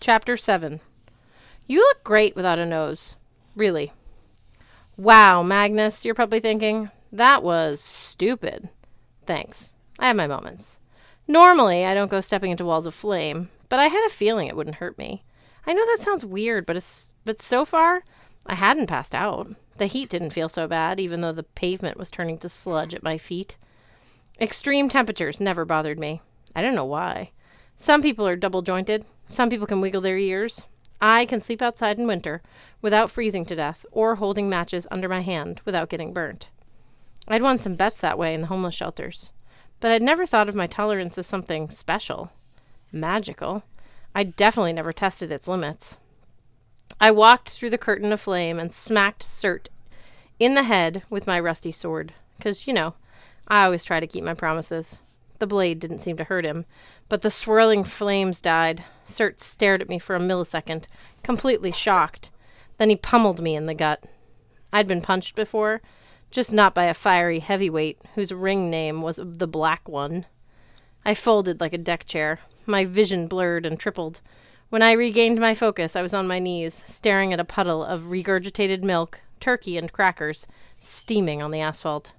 Chapter 7. You look great without a nose. Really. Wow, Magnus, you're probably thinking. That was stupid. Thanks. I have my moments. Normally, I don't go stepping into walls of flame, but I had a feeling it wouldn't hurt me. I know that sounds weird, but so far, I hadn't passed out. The heat didn't feel so bad, even though the pavement was turning to sludge at my feet. Extreme temperatures never bothered me. I don't know why. Some people are double-jointed. Some people can wiggle their ears. I can sleep outside in winter without freezing to death or holding matches under my hand without getting burnt. I'd won some bets that way in the homeless shelters. But I'd never thought of my tolerance as something special. Magical. I definitely never tested its limits. I walked through the curtain of flame and smacked Cert in the head with my rusty sword. 'Cause, I always try to keep my promises. The blade didn't seem to hurt him, but the swirling flames died. Cert stared at me for a millisecond, completely shocked. Then he pummeled me in the gut. I'd been punched before, just not by a fiery heavyweight whose ring name was the Black One. I folded like a deck chair. My vision blurred and tripled. When I regained my focus, I was on my knees, staring at a puddle of regurgitated milk, turkey, and crackers, steaming on the asphalt.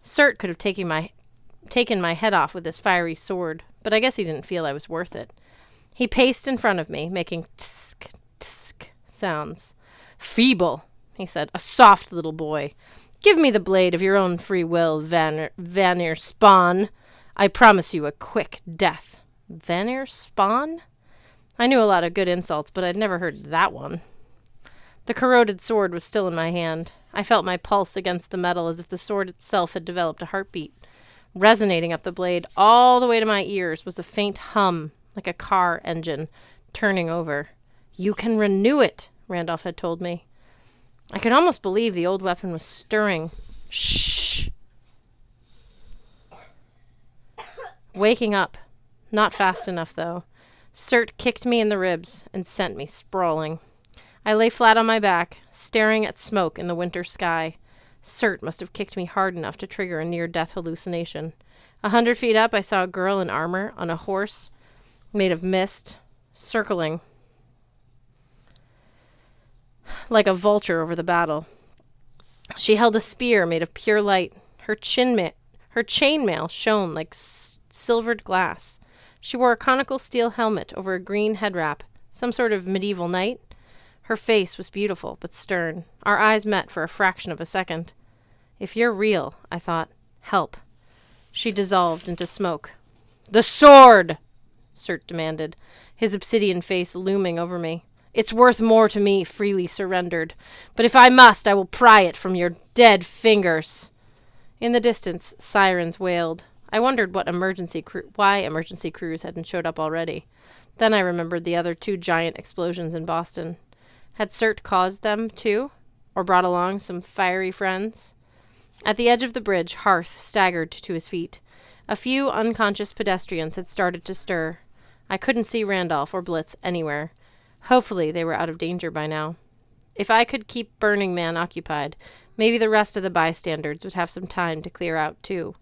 Cert could have taken my head off with his fiery sword, but I guess he didn't feel I was worth it. He paced in front of me, making tsk, tsk sounds. "Feeble," he said, "a soft little boy. Give me the blade of your own free will, Vanir Spawn. I promise you a quick death." Vanir Spawn? I knew a lot of good insults, but I'd never heard that one. The corroded sword was still in my hand. I felt my pulse against the metal as if the sword itself had developed a heartbeat. Resonating up the blade all the way to my ears was a faint hum, like a car engine turning over. "You can renew it," Randolph had told me. I could almost believe the old weapon was stirring. Shh! Waking up. Not fast enough, though. Cert kicked me in the ribs and sent me sprawling. I lay flat on my back, staring at smoke in the winter sky. Cert must have kicked me hard enough to trigger a near-death hallucination. 100 feet up, I saw a girl in armor on a horse made of mist, circling like a vulture over the battle. She held a spear made of pure light. Her chainmail shone like silvered glass. She wore a conical steel helmet over a green head wrap, some sort of medieval knight. Her face was beautiful, but stern. Our eyes met for a fraction of a second. "If you're real," I thought, "help." She dissolved into smoke. "The sword!" Cert demanded, his obsidian face looming over me. "It's worth more to me, freely surrendered. But if I must, I will pry it from your dead fingers." In the distance, sirens wailed. I wondered why emergency crews hadn't showed up already. Then I remembered the other 2 giant explosions in Boston. Had Cert caused them, too? Or brought along some fiery friends? At the edge of the bridge, Hearth staggered to his feet. A few unconscious pedestrians had started to stir. I couldn't see Randolph or Blitz anywhere. Hopefully they were out of danger by now. If I could keep Burning Man occupied, maybe the rest of the bystanders would have some time to clear out, too.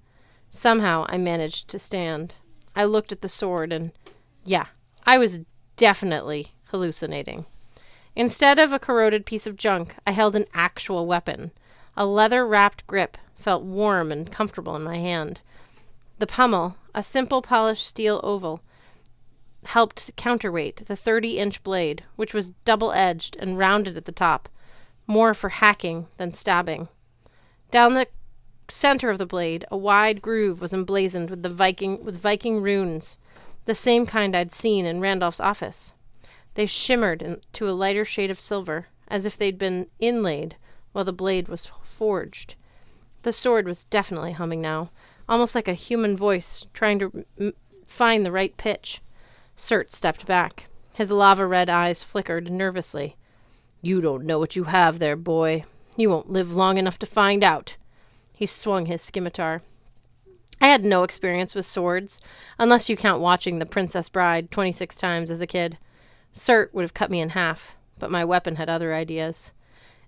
Somehow I managed to stand. I looked at the sword and, yeah, I was definitely hallucinating. Instead of a corroded piece of junk, I held an actual weapon. A leather-wrapped grip felt warm and comfortable in my hand. The pummel, a simple polished steel oval, helped counterweight the 30-inch blade, which was double-edged and rounded at the top, more for hacking than stabbing. Down the center of the blade, a wide groove was emblazoned with Viking runes, the same kind I'd seen in Randolph's office. They shimmered into a lighter shade of silver, as if they'd been inlaid while the blade was forged. The sword was definitely humming now, almost like a human voice trying to find the right pitch. Cert stepped back. His lava-red eyes flickered nervously. "You don't know what you have there, boy. You won't live long enough to find out." He swung his scimitar. I had no experience with swords, unless you count watching The Princess Bride 26 times as a kid. Cert would have cut me in half, but my weapon had other ideas.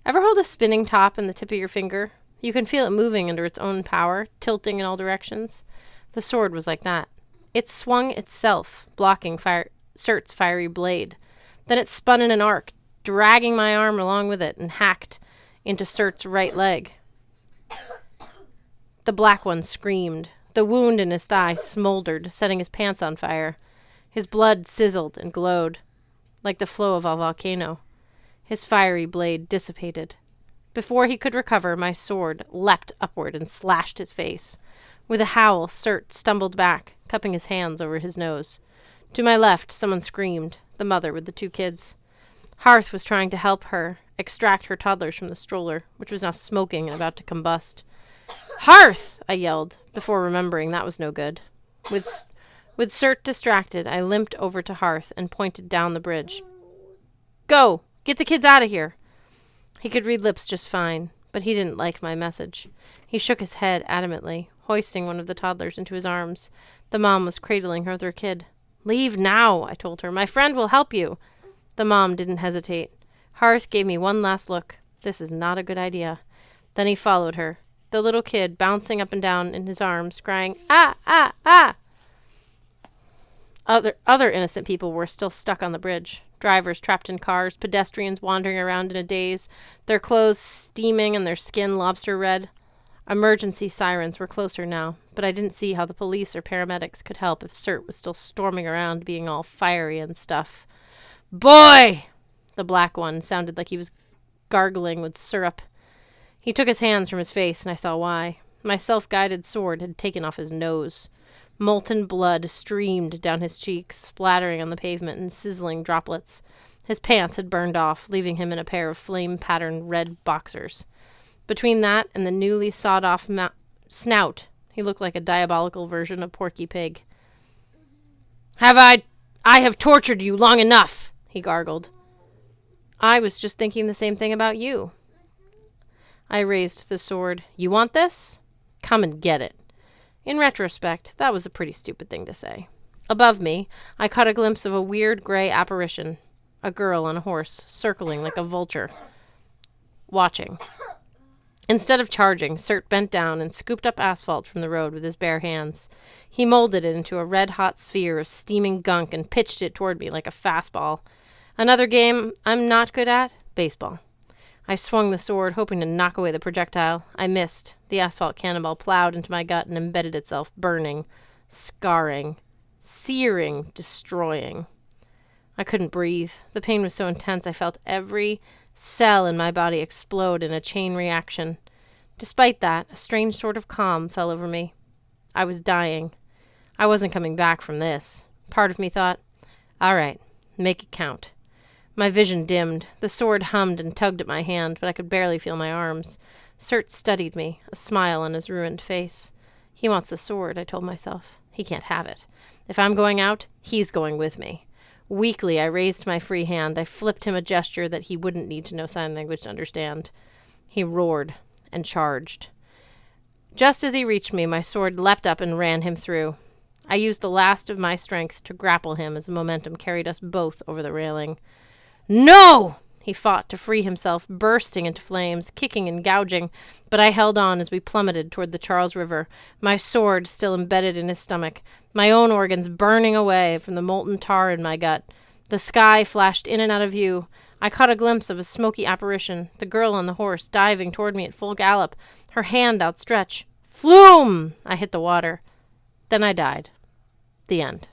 Ever hold a spinning top in the tip of your finger? You can feel it moving under its own power, tilting in all directions. The sword was like that. It swung itself, blocking Cert's fiery blade. Then it spun in an arc, dragging my arm along with it, and hacked into Sert's right leg. The black one screamed. The wound in his thigh smoldered, setting his pants on fire. His blood sizzled and glowed, like the flow of a volcano. His fiery blade dissipated. Before he could recover, my sword leapt upward and slashed his face. With a howl, Sert stumbled back, cupping his hands over his nose. To my left, someone screamed, the mother with the 2 kids. Hearth was trying to help her extract her toddlers from the stroller, which was now smoking and about to combust. "Hearth!" I yelled, before remembering that was no good. With Sert distracted, I limped over to Hearth and pointed down the bridge. "Go! Get the kids out of here!" He could read lips just fine, but he didn't like my message. He shook his head adamantly, hoisting one of the toddlers into his arms. The mom was cradling her other kid. "Leave now," I told her. "My friend will help you." The mom didn't hesitate. Hearth gave me one last look. This is not a good idea. Then he followed her, the little kid bouncing up and down in his arms, crying, "Ah, ah, ah!" Other innocent people were still stuck on the bridge. Drivers trapped in cars, pedestrians wandering around in a daze, their clothes steaming and their skin lobster red. Emergency sirens were closer now, but I didn't see how the police or paramedics could help if Sert was still storming around being all fiery and stuff. "Boy!" The black one sounded like he was gargling with syrup. He took his hands from his face, and I saw why. My self-guided sword had taken off his nose. Molten blood streamed down his cheeks, splattering on the pavement in sizzling droplets. His pants had burned off, leaving him in a pair of flame-patterned red boxers. Between that and the newly sawed-off snout, he looked like a diabolical version of Porky Pig. I have tortured you long enough," he gargled. "I was just thinking the same thing about you." I raised the sword. "You want this? Come and get it." In retrospect, that was a pretty stupid thing to say. Above me, I caught a glimpse of a weird gray apparition, a girl on a horse, circling like a vulture, watching. Instead of charging, Sert bent down and scooped up asphalt from the road with his bare hands. He molded it into a red-hot sphere of steaming gunk and pitched it toward me like a fastball. Another game I'm not good at? Baseball. I swung the sword, hoping to knock away the projectile. I missed. The asphalt cannonball plowed into my gut and embedded itself, burning, scarring, searing, destroying. I couldn't breathe. The pain was so intense I felt every cell in my body explode in a chain reaction. Despite that, a strange sort of calm fell over me. I was dying. I wasn't coming back from this. Part of me thought, all right, make it count. My vision dimmed. The sword hummed and tugged at my hand, but I could barely feel my arms. Sert studied me, a smile on his ruined face. He wants the sword, I told myself. He can't have it. If I'm going out, he's going with me. Weakly, I raised my free hand. I flipped him a gesture that he wouldn't need to know sign language to understand. He roared and charged. Just as he reached me, my sword leapt up and ran him through. I used the last of my strength to grapple him as the momentum carried us both over the railing. "No!" He fought to free himself, bursting into flames, kicking and gouging, but I held on as we plummeted toward the Charles River, my sword still embedded in his stomach, my own organs burning away from the molten tar in my gut. The sky flashed in and out of view. I caught a glimpse of a smoky apparition, the girl on the horse diving toward me at full gallop, her hand outstretched. Flume! I hit the water. Then I died. The end.